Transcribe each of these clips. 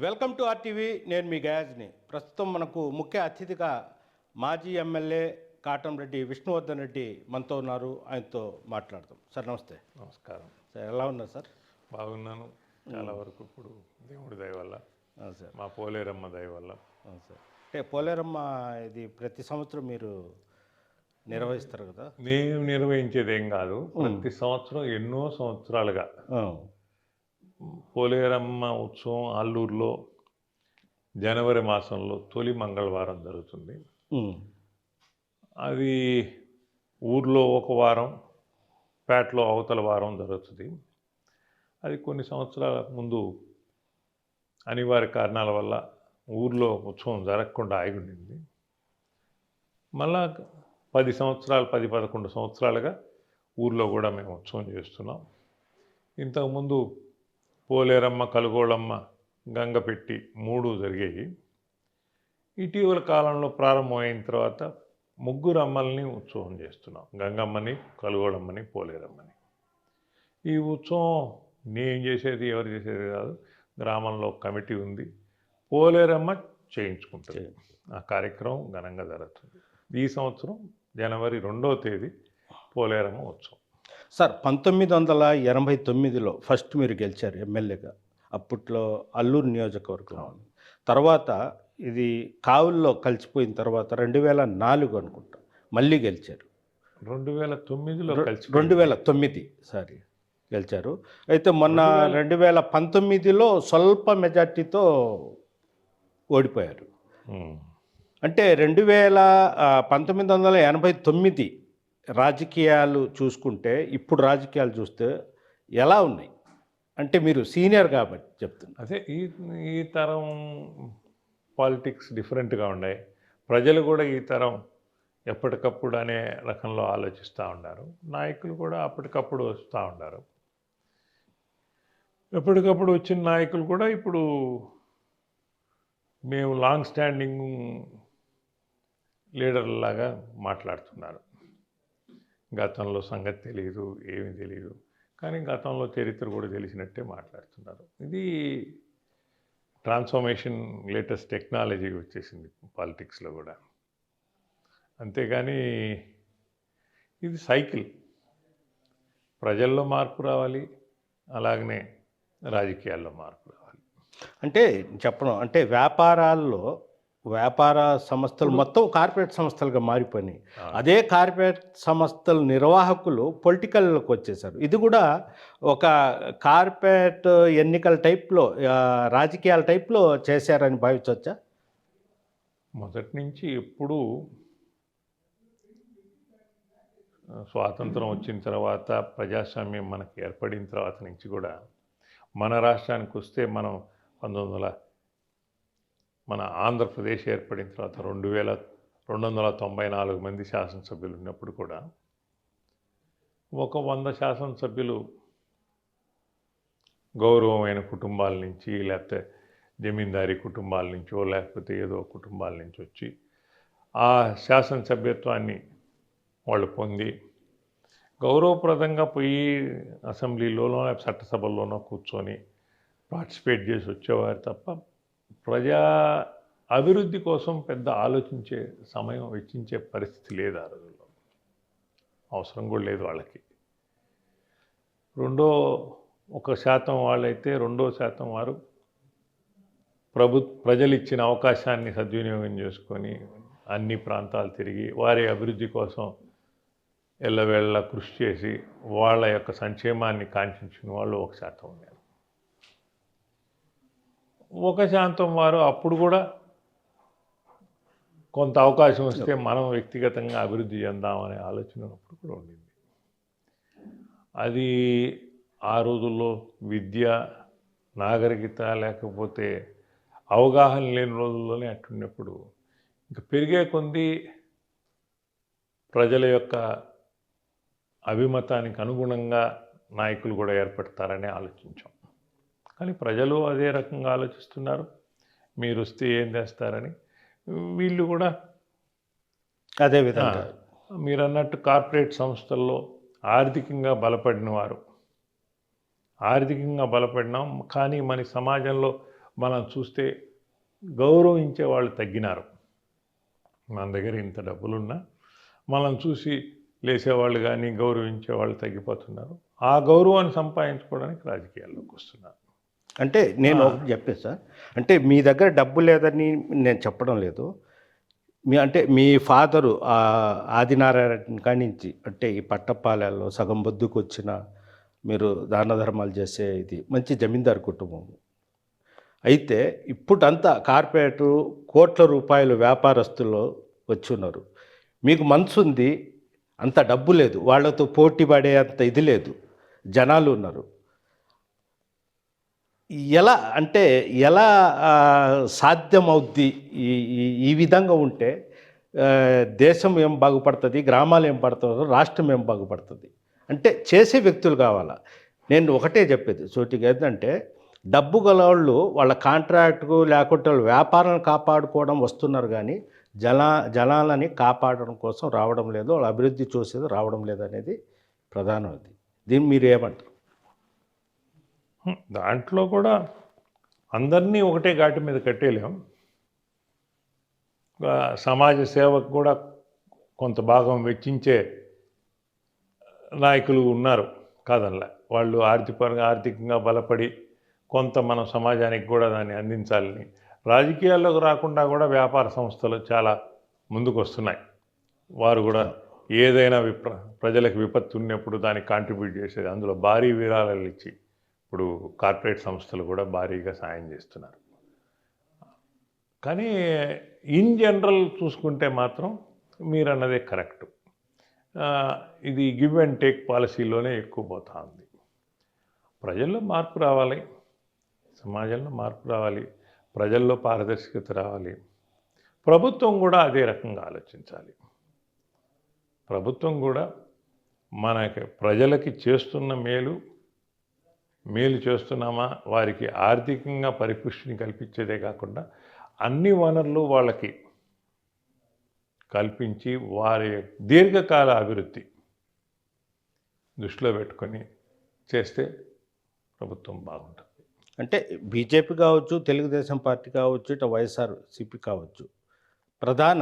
Welcome to RTV. నేను మీ గయాజ్ని. ప్రస్తుతం మనకు ముఖ్య అతిథిగా మాజీ ఎమ్మెల్యే కాటంరెడ్డి విష్ణువర్ధన్ రెడ్డి మనతో ఉన్నారు. ఆయనతో మాట్లాడదాం. సార్ నమస్తే. నమస్కారం సార్ ఎలా ఉన్నారు సార్? బాగున్నాను. చాలా వరకు ఇప్పుడు దేవుడి దయ వల్ల, సార్ మా పోలేరమ్మ దయ వల్ల. సార్ అంటే పోలేరమ్మ ఇది ప్రతి సంవత్సరం మీరు నిర్వహిస్తారు కదా? నేను నిర్వహించేది ఏం కాదు. ప్రతి సంవత్సరం ఎన్నో సంవత్సరాలుగా పోలేరమ్మ ఉత్సవం అల్లూరులో జనవరి మాసంలో తొలి మంగళవారం జరుగుతుంది. అది ఊర్లో ఒక వారం, పేటలో అవతల వారం జరుగుతుంది. అది కొన్ని సంవత్సరాల ముందు అనివార్య కారణాల వల్ల ఊర్లో ఉత్సవం జరగకుండా ఆగిపోయింది. మళ్ళా 10-11 సంవత్సరాలుగా ఊర్లో కూడా మేము ఉత్సవం చేస్తున్నాం. ఇంతకుముందు పోలేరమ్మ, కలుగోళమ్మ, గంగపెట్టి 3 జరిగాయి. ఇటీవల కాలంలో ప్రారంభమైన తర్వాత 3 అమ్మల్ని ఉత్సవం చేస్తున్నాం. గంగమ్మని, కలుగోళమ్మని, పోలేరమ్మని. ఈ ఉత్సవం నేను చేసేది, ఎవరు చేసేది కాదు. గ్రామంలో కమిటీ ఉంది. పోలేరమ్మ చేయించుకుంటుంది. ఆ కార్యక్రమం ఘనంగా జరుగుతుంది. ఈ సంవత్సరం జనవరి 2వ తేదీ పోలేరమ్మ ఉత్సవం. సార్ 1989లో ఫస్ట్ మీరు గెలిచారు ఎమ్మెల్యేగా. అప్పట్లో అల్లూరు నియోజకవర్గం. తర్వాత ఇది కావుల్లో కలిసిపోయిన తర్వాత 2004 అనుకుంటా మళ్ళీ గెలిచారు. 2009లో కలిసి 2009 సారీ గెలిచారు. అయితే మొన్న 2019లో స్వల్ప మెజార్టీతో ఓడిపోయారు. అంటే 1989 రాజకీయాలు చూసుకుంటే ఇప్పుడు రాజకీయాలు చూస్తే ఎలా ఉన్నాయి? అంటే మీరు సీనియర్ కాబట్టి చెప్తున్నారు. అదే ఈ తరం పాలిటిక్స్ డిఫరెంట్గా ఉన్నాయి. ప్రజలు కూడా ఈ తరం ఎప్పటికప్పుడు అనే రకంలో ఆలోచిస్తూ ఉన్నారు. నాయకులు కూడా అప్పటికప్పుడు వస్తూ ఉన్నారు. ఎప్పటికప్పుడు వచ్చిన నాయకులు కూడా ఇప్పుడు మేము లాంగ్ స్టాండింగ్ లీడర్లాగా మాట్లాడుతున్నారు. గతంలో సంగతి తెలియదు, ఏమీ తెలియదు, కానీ గతంలో చరిత్ర కూడా తెలిసినట్టే మాట్లాడుతున్నారు. ఇది ట్రాన్స్ఫర్మేషన్, లేటెస్ట్ టెక్నాలజీ వచ్చేసింది పాలిటిక్స్లో కూడా. అంతేగాని ఇది సైకిల్. ప్రజల్లో మార్పు రావాలి, అలాగనే రాజకీయాల్లో మార్పు రావాలి. అంటే చెప్పడం అంటే వ్యాపార సంస్థలు మొత్తం కార్పొరేట్ సంస్థలుగా మారిపోయినాయి. అదే కార్పొరేట్ సంస్థల నిర్వాహకులు పొలిటికల్లోకి వచ్చేసారు. ఇది కూడా ఒక కార్పొరేట్ ఎన్నికల టైప్లో, రాజకీయాల టైప్లో చేశారని భావించవచ్చా? మొదటి నుంచి ఎప్పుడు స్వాతంత్రం వచ్చిన తర్వాత, ప్రజాస్వామ్యం మనకి ఏర్పడిన తర్వాత నుంచి కూడా మన రాష్ట్రానికి వస్తే మనం మన ఆంధ్రప్రదేశ్ ఏర్పడిన తర్వాత 2294 మంది శాసనసభ్యులు ఉన్నప్పుడు కూడా ఒక 100 శాసనసభ్యులు గౌరవమైన కుటుంబాల నుంచి, లేకపోతే జమీందారీ కుటుంబాల నుంచో, లేకపోతే ఏదో కుటుంబాల నుంచి వచ్చి ఆ శాసనసభ్యత్వాన్ని వాళ్ళు పొంది గౌరవప్రదంగా పోయి అసెంబ్లీలోనో చట్టసభల్లోనో కూర్చొని పార్టిసిపేట్ చేసి వచ్చేవారు తప్ప ప్రజా అభివృద్ధి కోసం పెద్ద ఆలోచించే సమయం వెచ్చించే పరిస్థితి లేదు. ఆ రోజుల్లో అవసరం కూడా లేదు వాళ్ళకి. 1% వాళ్ళైతే 2% వారు ప్రజలు ఇచ్చిన అవకాశాన్ని సద్వినియోగం చేసుకొని అన్ని ప్రాంతాలు తిరిగి వారి అభివృద్ధి కోసం ఎల్లవేళ కృషి చేసి వాళ్ళ యొక్క సంక్షేమాన్ని కాంక్షించిన వాళ్ళు 1% ఉన్నారు. 1% వారు అప్పుడు కూడా కొంత అవకాశం వస్తే మనం వ్యక్తిగతంగా అభివృద్ధి చెందామనే ఆలోచన అప్పుడు కూడా ఉండింది. అది ఆ రోజుల్లో విద్య, నాగరికత లేకపోతే అవగాహన లేని రోజుల్లోనే అట్టున్నప్పుడు ఇంకా పెరిగే కొంది ప్రజల యొక్క అభిమతానికి అనుగుణంగా నాయకులు కూడా ఏర్పడతారని ఆలోచించాం. కానీ ప్రజలు అదే రకంగా ఆలోచిస్తున్నారు. మీరు వస్తే ఏం చేస్తారని. వీళ్ళు కూడా అదే విధంగా మీరు అన్నట్టు కార్పొరేట్ సంస్థల్లో ఆర్థికంగా బలపడిన వారు, ఆర్థికంగా బలపడినాం, కానీ మన సమాజంలో మనం చూస్తే గౌరవించే వాళ్ళు తగ్గినారు. మన దగ్గర ఇంత డబ్బులున్నా మనం చూసి లేసేవాళ్ళు కానీ గౌరవించే వాళ్ళు తగ్గిపోతున్నారు. ఆ గౌరవాన్ని సంపాదించుకోవడానికి రాజకీయాల్లోకి వస్తున్నారు. అంటే నేను ఒకటి చెప్పేది సార్, అంటే మీ దగ్గర డబ్బు లేదని నేను చెప్పడం లేదు. అంటే మీ ఫాదరు ఆదినారాయణ కాడి నుంచి అంటే ఈ పట్టపాలెల్లో సగం బొద్దుకు వచ్చిన మీరు దాన ధర్మాలు చేసే ఇది మంచి జమీందారు కుటుంబం. అయితే ఇప్పుడంతా కార్పొరేటు కోట్ల రూపాయలు వ్యాపారస్తులు వచ్చి ఉన్నారు. మీకు మనసు ఉంది, అంత డబ్బు లేదు, వాళ్ళతో పోటీ పడే అంత ఇది లేదు, జనాలు ఉన్నారు. ఎలా అంటే ఎలా సాధ్యమవుద్ది ఈ ఈ విధంగా ఉంటే దేశం ఏం బాగుపడుతుంది, గ్రామాలు ఏం పడుతుందో, రాష్ట్రం ఏం బాగుపడుతుంది? అంటే చేసే వ్యక్తులు కావాలా. నేను ఒకటే చెప్పేది సూటిగా ఏంటంటే డబ్బు గలవాళ్ళు వాళ్ళ కాంట్రాక్టుకు లేకుంటే వాళ్ళ వ్యాపారాన్ని కాపాడుకోవడం వస్తున్నారు, కానీ జనాలని కాపాడడం కోసం రావడం లేదు, వాళ్ళ అభివృద్ధి చూసేది రావడం లేదు అనేది ప్రధానమైంది. దీన్ని మీరు ఏమంటారు? దాంట్లో కూడా అందరినీ ఒకటే ఘాటి మీద కట్టేయలేం. సమాజ సేవకు కూడా కొంత భాగం వెచ్చించే నాయకులు ఉన్నారు కాదనలే. వాళ్ళు ఆర్థికంగా బలపడి కొంత మనం సమాజానికి కూడా దాన్ని అందించాలని రాజకీయాల్లోకి రాకుండా కూడా వ్యాపార సంస్థలు చాలా ముందుకు వస్తున్నాయి. వారు కూడా ఏదైనా ప్రజలకు విపత్తు ఉన్నప్పుడు దానికి కాంట్రిబ్యూట్ చేసేది, అందులో భారీ విరాళాలు ఇచ్చి ఇప్పుడు కార్పొరేట్ సంస్థలు కూడా భారీగా సాయం చేస్తున్నారు. కానీ ఇన్ జనరల్ చూసుకుంటే మాత్రం మీరు అన్నదే కరెక్టు. ఇది గివ్ అండ్ టేక్ పాలసీలోనే ఎక్కువ పోతా ఉంది. ప్రజల్లో మార్పు రావాలి, సమాజంలో మార్పు రావాలి, ప్రజల్లో పారదర్శకత రావాలి. ప్రభుత్వం కూడా అదే రకంగా ఆలోచించాలి. ప్రభుత్వం కూడా మనకి ప్రజలకి చేస్తున్న మేలు చేస్తున్నామా, వారికి ఆర్థికంగా పరిపుష్టిని కల్పించేదే కాకుండా అన్ని వనరులు వాళ్ళకి కల్పించి వారి దీర్ఘకాల అభివృద్ధి దృష్టిలో పెట్టుకొని చేస్తే ప్రభుత్వం బాగుంటుంది. అంటే బీజేపీ కావచ్చు, తెలుగుదేశం పార్టీ కావచ్చు, ఇటు వైఎస్ఆర్సీపీ కావచ్చు, ప్రధాన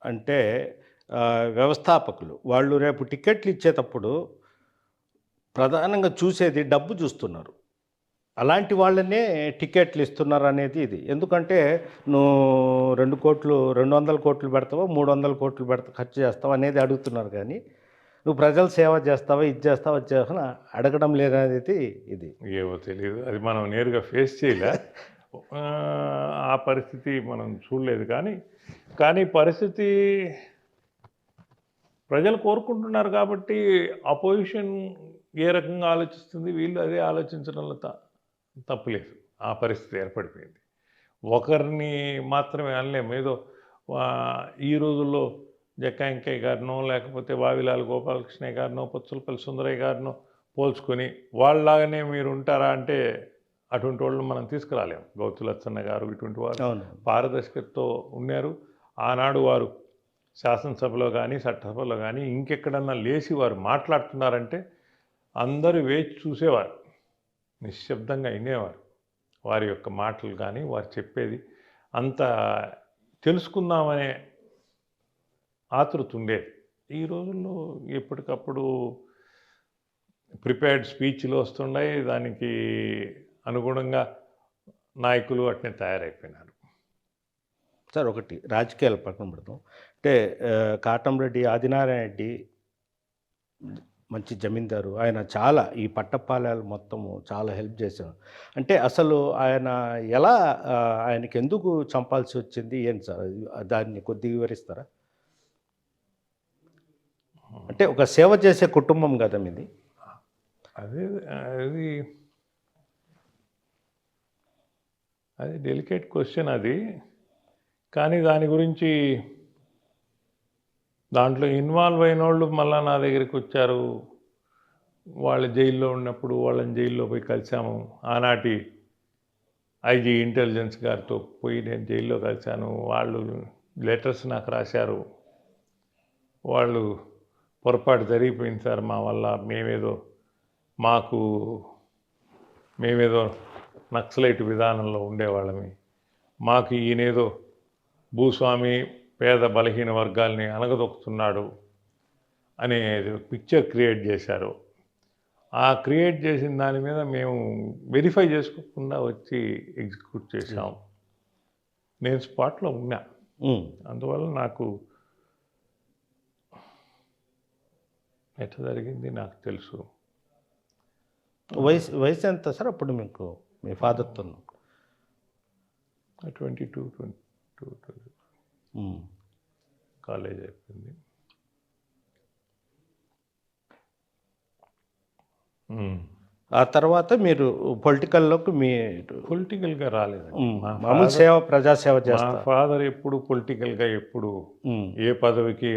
అంటే వ్యవస్థాపకులు వాళ్ళు రేపు టికెట్లు ఇచ్చేటప్పుడు ప్రధానంగా చూసేది డబ్బు చూస్తున్నారు. అలాంటి వాళ్ళనే టికెట్లు ఇస్తున్నారు అనేది ఇది. ఎందుకంటే నువ్వు 200 కోట్లు పెడతావా, 300 కోట్లు ఖర్చు చేస్తావా అనేది అడుగుతున్నారు, కానీ నువ్వు ప్రజల సేవ చేస్తావా, ఇది చేస్తావా, అది చేస్తావా అడగడం లేదనేది ఇది. ఏమో తెలియదు, అది మనం నేరుగా ఫేస్ చేయలే. ఆ పరిస్థితి మనం చూడలేదు. కానీ పరిస్థితి ప్రజలు కోరుకుంటున్నారు కాబట్టి అపోజిషన్ ఏ రకంగా ఆలోచిస్తుంది, వీళ్ళు అదే ఆలోచించడంలో తప్పులేదు. ఆ పరిస్థితి ఏర్పడిపోయింది. ఒకరిని మాత్రమే అనలేము. ఏదో ఈ రోజుల్లో జక్కా వెంకయ్య గారినో లేకపోతే వావిలాల్ గోపాలకృష్ణయ్య గారినో పుచ్చలపల్లి సుందరయ్య గారినో పోల్చుకొని వాళ్ళలాగానే మీరు ఉంటారా అంటే అటువంటి వాళ్ళని మనం తీసుకురాలేము. గౌతు లచ్చన్న గారు ఇటువంటి వారు పారదర్శకతతో ఉన్నారు. ఆనాడు వారు శాసనసభలో కానీ చట్టసభలో కానీ ఇంకెక్కడన్నా లేచి వారు మాట్లాడుతున్నారంటే అందరూ వేచి చూసేవారు, నిశ్శబ్దంగా వినేవారు. వారి యొక్క మాటలు కానీ వారు చెప్పేది అంత తెలుసుకుందామనే ఆతృత ఉండేది. ఈ రోజుల్లో ఎప్పటికప్పుడు ప్రిపేర్డ్ స్పీచ్లు వస్తున్నాయి, దానికి అనుగుణంగా నాయకులు అట్నే తయారైపోయినారు. సార్ ఒకటి రాజకీయాలు పక్కన పెడతాం. అంటే కాటంరెడ్డి ఆదినారాయణ రెడ్డి మంచి జమీందారు, ఆయన చాలా ఈ పట్టపాలెలు మొత్తము చాలా హెల్ప్ చేశారు. అంటే అసలు ఆయన ఎలా ఆయనకి ఎందుకు చంపాల్సి వచ్చింది ఏంటి సార్, దాన్ని కొద్దిగా వివరిస్తారా? అంటే ఒక సేవ చేసే కుటుంబం కదా మీది. అది డెలికేట్ క్వశ్చన్ అది. కానీ దాని గురించి దాంట్లో ఇన్వాల్వ్ అయిన వాళ్ళు మళ్ళీ నా దగ్గరికి వచ్చారు. వాళ్ళు జైల్లో ఉన్నప్పుడు వాళ్ళని జైల్లో పోయి కలిసాము. ఆనాటి ఐజీ ఇంటెలిజెన్స్ గారితో పోయి నేను జైల్లో కలిశాను. వాళ్ళు లెటర్స్ నాకు రాశారు. వాళ్ళు పొరపాటు జరిగిపోయింది సార్, మా వల్ల మేమేదో నక్సలైట్ విధానంలో ఉండేవాళ్ళమి. మాకు ఈయనేదో భూస్వామి పేద బలహీన వర్గాల్ని అణగదొక్కుతున్నాడు అనే పిక్చర్ క్రియేట్ చేశారు. ఆ క్రియేట్ చేసిన దాని మీద మేము వెరిఫై చేసుకోకుండా వచ్చి ఎగ్జిక్యూట్ చేశాం. నేను స్పాట్లో ఉన్నా. అందువల్ల నాకు ఎట్లా జరిగింది నాకు తెలుసు. వయసు ఎంత సార్ అప్పుడు మీకు మీ ఫాదర్తో? 22 కాలేజ్ అయిపోయింది. ఆ తర్వాత మీరు పొలిటికల్లోకి పొలిటికల్గా రాలేదండి. మామూలు ప్రజాసేవ మా చేస్తారు. ఫాదర్ ఎప్పుడు పొలిటికల్గా ఎప్పుడు ఏ పదవికి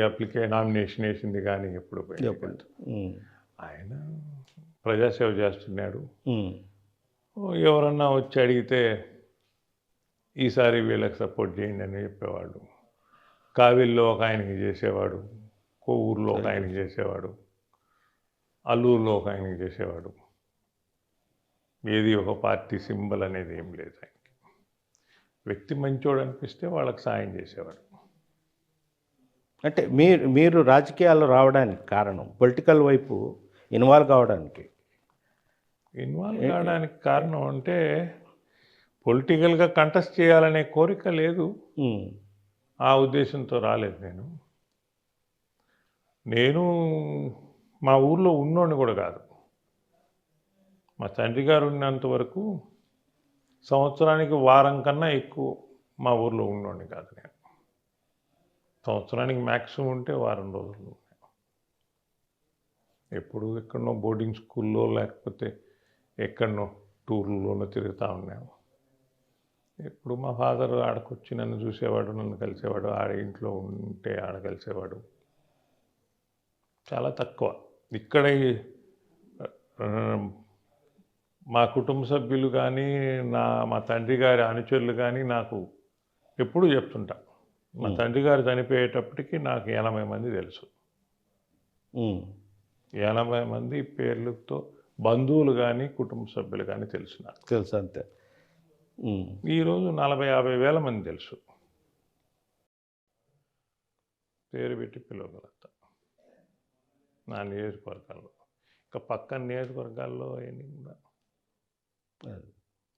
నామినేషన్ వేసింది కానీ ఎప్పుడు ఆయన ప్రజాసేవ చేస్తున్నాడు. ఎవరన్నా వచ్చి అడిగితే ఈసారి వీళ్ళకి సపోర్ట్ చేయండి అని చెప్పేవాడు. కావిల్లో ఒక ఆయనకి చేసేవాడు, కొవ్వూరులో ఒక ఆయనకి చేసేవాడు, అల్లూరులో ఒక ఆయనకి చేసేవాడు. ఏది ఒక పార్టీ సింబల్ అనేది ఏం లేదు ఆయనకి. వ్యక్తి మంచోడు అనిపిస్తే వాళ్ళకి సాయం చేసేవాడు. అంటే మీరు రాజకీయాల్లో రావడానికి కారణం, పొలిటికల్ వైపు ఇన్వాల్వ్ కావడానికి కారణం అంటే పొలిటికల్గా కంటెస్ట్ చేయాలనే కోరిక లేదు. ఆ ఉద్దేశంతో రాలేదు నేను మా ఊర్లో ఉన్నోడిని కూడా కాదు. మా తండ్రి గారు ఉన్నంత వరకు సంవత్సరానికి వారం కన్నా ఎక్కువ మా ఊర్లో ఉన్నోడిని కాదు నేను. సంవత్సరానికి మ్యాక్సిమం ఉంటే వారం రోజులు. ఎప్పుడు ఎక్కడనో బోర్డింగ్ స్కూల్లో లేకపోతే ఎక్కడనో టూర్లోనో తిరుగుతూ ఉన్నాము. ఎప్పుడు మా ఫాదర్ ఆడకొచ్చి నన్ను చూసేవాడు, నన్ను కలిసేవాడు, ఆడ ఇంట్లో ఉంటే ఆడ కలిసేవాడు. చాలా తక్కువ. ఇక్కడ మా కుటుంబ సభ్యులు కానీ మా తండ్రి గారి అనుచరులు కానీ నాకు ఎప్పుడూ చెప్తుంటా, మా తండ్రి గారు చనిపోయేటప్పటికి నాకు 80 మంది తెలుసు. 80 మంది పేర్లతో బంధువులు కానీ కుటుంబ సభ్యులు కానీ తెలుసు అంతే. ఈరోజు 40-50 వేల మంది తెలుసు, పేరు పెట్టి పిలవగలుగుతా నా నియోజకవర్గాల్లో. ఇంకా పక్కన నియోజకవర్గాల్లో ఏమి కూడా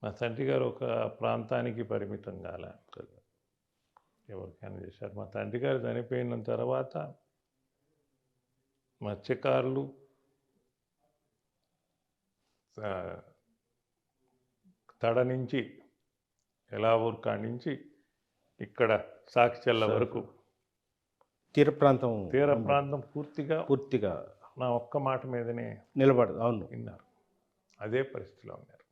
మా తండ్రి గారు ఒక ప్రాంతానికి పరిమితం కాలే, ఎవరికైనా చేశారు. మా తండ్రి గారు చనిపోయిన తర్వాత మత్స్యకారులు తడ నుంచి ఎలావూరు కాడి నుంచి ఇక్కడ సాక్షిచెల్ల వరకు తీర ప్రాంతం పూర్తిగా నా ఒక్క మాట మీదనే నిలబడదు. అవును, విన్నారు. అదే పరిస్థితిలో ఉన్నారు.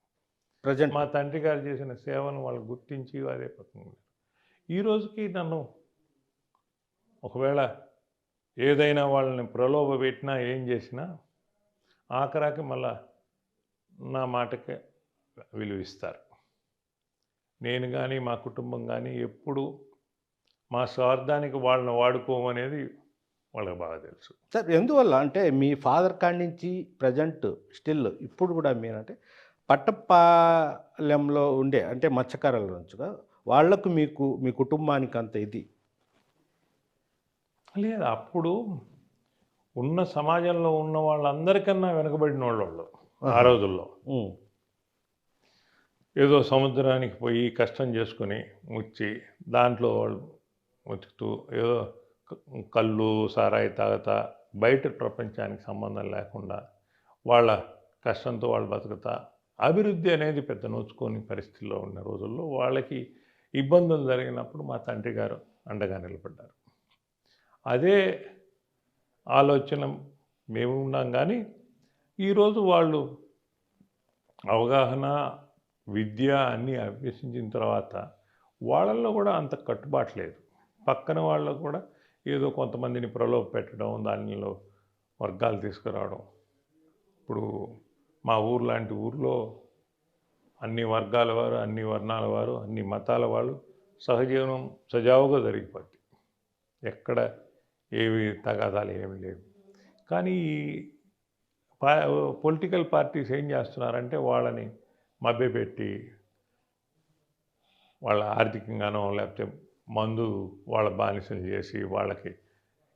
ప్రజెంట్ మా తండ్రి గారు చేసిన సేవను వాళ్ళు గుర్తించి అదే పక్కన ఉన్నారు. ఈ రోజుకి నన్ను ఒకవేళ ఏదైనా వాళ్ళని ప్రలోభ పెట్టినా ఏం చేసినా ఆఖరాకి మళ్ళా నా మాటకే విలువిస్తారు. నేను కానీ మా కుటుంబం కానీ ఎప్పుడు మా స్వార్థానికి వాళ్ళని వాడుకోమనేది వాళ్ళకి బాగా తెలుసు. సార్, ఎందువల్ల అంటే మీ ఫాదర్ కాడి నుంచి ప్రజెంట్ స్టిల్ ఇప్పుడు కూడా మీరంటే పట్టపాలెంలో ఉండే అంటే మత్స్యకారుల నుంచిగా వాళ్లకు మీ కుటుంబానికి అంత ఇది లేదు. అప్పుడు ఉన్న సమాజంలో ఉన్న వాళ్ళందరికన్నా వెనుకబడిన వాళ్ళు ఆ రోజుల్లో. ఏదో సముద్రానికి పోయి కష్టం చేసుకుని ముచ్చి దాంట్లో వాళ్ళు ముచ్చుతూ ఏదో కళ్ళు సారాయి తాగుతా బయట ప్రపంచానికి సంబంధం లేకుండా వాళ్ళ కష్టంతో వాళ్ళు బతుకుతా అభివృద్ధి అనేది పెద్ద నోచుకోని పరిస్థితిలో ఉన్న రోజుల్లో వాళ్ళకి ఇబ్బందులు జరిగినప్పుడు మా తండ్రి గారు అండగా నిలబడ్డారు. అదే ఆలోచన మేము ఉన్నాం. కానీ ఈరోజు వాళ్ళు అవగాహన విద్య అన్నీ అభ్యసించిన తర్వాత వాళ్ళల్లో కూడా అంత కట్టుబాటు లేదు. పక్కన వాళ్ళకు కూడా ఏదో కొంతమందిని ప్రలోభ పెట్టడం, దానిలో వర్గాలు తీసుకురావడం. ఇప్పుడు మా ఊరు లాంటి ఊర్లో అన్ని వర్గాల వారు, అన్ని వర్ణాల వారు, అన్ని మతాల వాళ్ళు సహజీవనం సజావుగా జరిగిపోద్ది. ఎక్కడ ఏవి తగాదాలు ఏమి లేవు. కానీ పొలిటికల్ పార్టీస్ ఏం చేస్తున్నారంటే వాళ్ళని మభ్యపెట్టి వాళ్ళ ఆర్థికంగానో లేకపోతే మందు వాళ్ళ బానిసలు చేసి వాళ్ళకి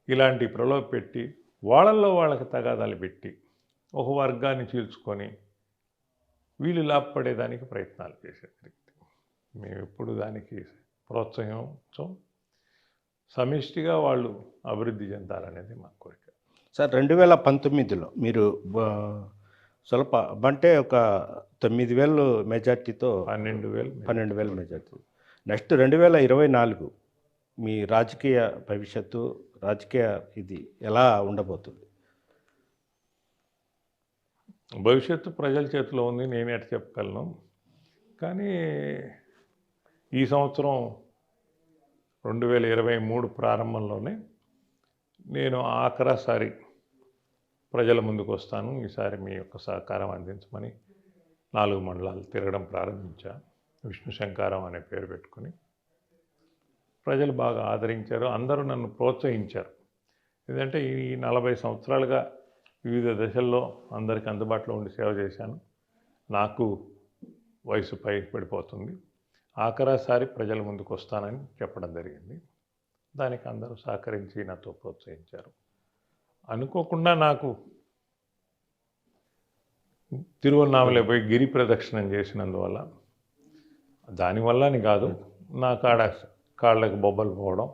ఇలాంటి ప్రలోభ పెట్టి వాళ్ళల్లో వాళ్ళకి తగాదాలు పెట్టి ఒక వర్గాన్ని చీల్చుకొని వీళ్ళు లాభపడేదానికి ప్రయత్నాలు చేసేది. మేము ఎప్పుడు దానికి ప్రోత్సహించం. సమిష్టిగా వాళ్ళు అభివృద్ధి చెందాలనేది మా కోరిక. సార్ 2019లో మీరు స్వల్ప అంటే ఒక 9,000 మెజార్టీతో 12,000 మెజార్టీ. నెక్స్ట్ 2024 మీ రాజకీయ భవిష్యత్తు, రాజకీయ ఇది ఎలా ఉండబోతుంది? భవిష్యత్తు ప్రజల చేతిలో ఉంది, నేనే అటు చెప్పగలను. కానీ ఈ సంవత్సరం 2023 ప్రారంభంలోనే నేను ఆఖరాసారి ప్రజల ముందుకు వస్తాను, ఈసారి మీ యొక్క సహకారం అందించమని 4 మండలాలు తిరగడం ప్రారంభించా. విష్ణు శంకారం అనే పేరు పెట్టుకుని ప్రజలు బాగా ఆదరించారు, అందరూ నన్ను ప్రోత్సహించారు. ఎందుకంటే ఈ 40 సంవత్సరాలుగా వివిధ దశల్లో అందరికీ అందుబాటులో ఉండి సేవ చేశాను. నాకు వయసు పైకి పడిపోతుంది, ఆఖరాసారి ప్రజల ముందుకు వస్తానని చెప్పడం జరిగింది. దానికి అందరూ సహకరించి నాతో ప్రోత్సహించారు. అనుకోకుండా నాకు తిరువన్నామలై పోయి గిరి ప్రదక్షిణం చేసినందువల్ల, దానివల్ల అని కాదు, నా కాళ్ళకు బొబ్బలు పోవడం,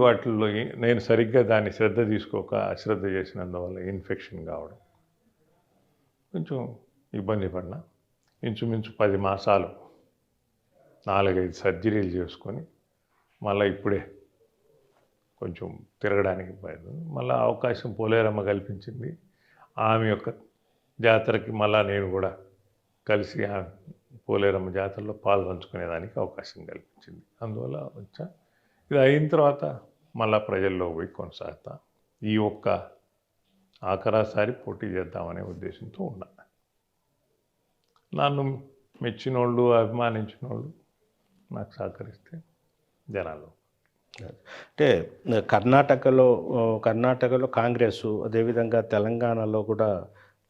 వాటిల్లో నేను సరిగ్గా దాన్ని శ్రద్ధ తీసుకోక అశ్రద్ధ చేసినందువల్ల ఇన్ఫెక్షన్ కావడం, కొంచెం ఇబ్బంది పడినా. ఇంచుమించు 10 మాసాలు 4-5 సర్జరీలు చేసుకొని మళ్ళీ ఇప్పుడే కొంచెం తిరగడానికి మళ్ళీ అవకాశం పోలేరమ్మ కల్పించింది. ఆమె యొక్క జాతరకి మళ్ళీ నేను కూడా కలిసి పోలేరమ్మ జాతరలో పాలు పంచుకునేదానికి అవకాశం కల్పించింది. అందువల్ల వచ్చా. ఇది అయిన తర్వాత మళ్ళీ ప్రజల్లో పోయి కొనసాగుతా. ఈ ఒక్క ఆఖరాసారి పోటీ చేద్దామనే ఉద్దేశంతో ఉన్నా. నన్ను మెచ్చినోళ్ళు, అభిమానించినోళ్ళు నాకు సహకరిస్తే జనాలు. అంటే కర్ణాటకలో కాంగ్రెస్, అదేవిధంగా తెలంగాణలో కూడా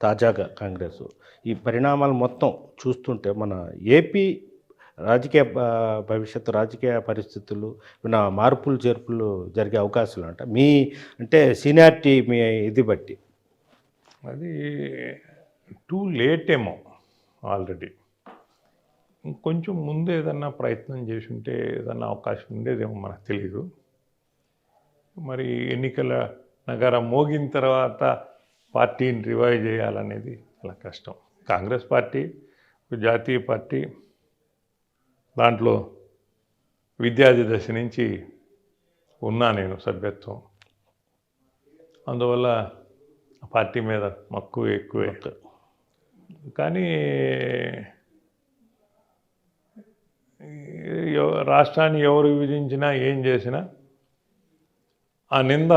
తాజాగా కాంగ్రెస్, ఈ పరిణామాలు మొత్తం చూస్తుంటే మన ఏపీ రాజకీయ భవిష్యత్తు, రాజకీయ పరిస్థితులు మార్పులు చేర్పులు జరిగే అవకాశాలు అంట మీ అంటే సీనియారిటీ మీ ఇది బట్టి? అది టూ లేట్ ఏమో, ఆల్రెడీ కొంచెం ముందు ఏదన్నా ప్రయత్నం చేసి ఉంటే ఏదన్నా అవకాశం ఉండేదేమో, మనకు తెలీదు. మరి ఎన్నికల నగరం మోగిన తర్వాత పార్టీని రివైవ్ చేయాలనేది చాలా కష్టం. కాంగ్రెస్ పార్టీ జాతీయ పార్టీ, దాంట్లో విద్యార్థి దశ నుంచి ఉన్నా నేను సభ్యత్వం. అందువల్ల పార్టీ మీద మక్కువ ఎక్కువే. కానీ రాష్ట్రాన్ని ఎవరు విభజించినా ఏం చేసినా ఆ నింద